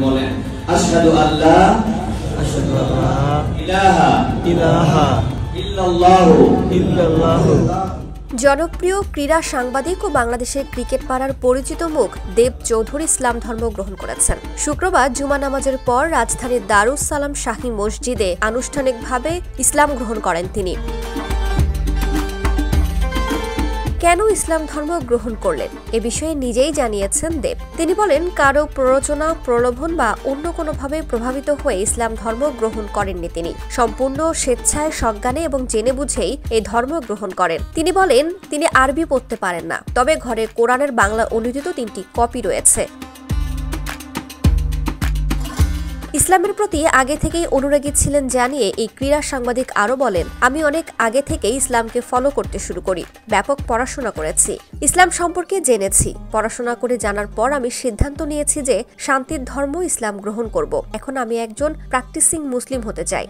বলেন আশহাদু আল্লা ইলাহা ইল্লাল্লাহু। জনপ্রিয় ক্রীড়া সাংবাদিক ও বাংলাদেশের ক্রিকেট পাড়ার পরিচিত মুখ দেব চৌধুরী ইসলাম ধর্ম গ্রহণ করেছেন। শুক্রবার জুমা নামাজের পর রাজধানীর দারুস সালাম শাহী মসজিদে আনুষ্ঠানিকভাবে ইসলাম গ্রহণ করেন তিনি। কেন ইসলাম ধর্ম গ্রহণ করলেন এ বিষয়ে নিজেই জানিয়েছেন দেব। তিনি বলেন, কারো প্ররোচনা, প্রলোভন বা অন্য কোনোভাবে প্রভাবিত হয়ে ইসলাম ধর্ম গ্রহণ করেননি। তিনি সম্পূর্ণ স্বেচ্ছায়, সজ্ঞানে এবং জেনে বুঝেই এই ধর্ম গ্রহণ করেন। তিনি বলেন, তিনি আরবি পড়তে পারেন না, তবে ঘরে কোরআনের বাংলা অনুদিত 3টি কপি রয়েছে। ইসলামের প্রতি আগে থেকেই অনুরাগী ছিলেন জানিয়ে এই ক্রীড়া সাংবাদিক আরও বলেন, আমি অনেক আগে থেকেই ইসলামকে ফলো করতে শুরু করি। ব্যাপক পড়াশোনা করেছি, ইসলাম সম্পর্কে জেনেছি। পড়াশোনা করে জানার পর আমি সিদ্ধান্ত নিয়েছি যে শান্তির ধর্ম ইসলাম গ্রহণ করব। এখন আমি একজন প্র্যাকটিসিং মুসলিম হতে চাই।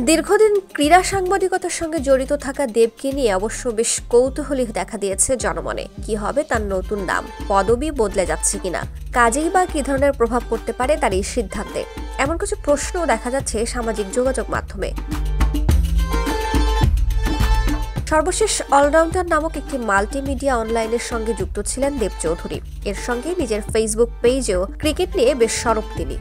দীর্ঘদিন ক্রীড়া সাংবাদিকতার সঙ্গে জড়িত থাকা দেবকে নিয়ে অবশ্য বেশ কৌতূহলী দেখা দিয়েছে জনমনে। কি হবে তার নতুন নাম, পদবি বদলে যাচ্ছে কিনা, কাজেই বা কি ধরনের প্রভাব পড়তে পারে তার এই সিদ্ধান্তে, এমন কিছু প্রশ্নও দেখা যাচ্ছে সামাজিক যোগাযোগ মাধ্যমে। সর্বশেষ অলরাউন্ডার নামক একটি মাল্টিমিডিয়া অনলাইনের সঙ্গে যুক্ত ছিলেন দেব চৌধুরী। এর সঙ্গে নিজের ফেসবুক পেজেও ক্রিকেট নিয়ে বেশ সরব তিনি।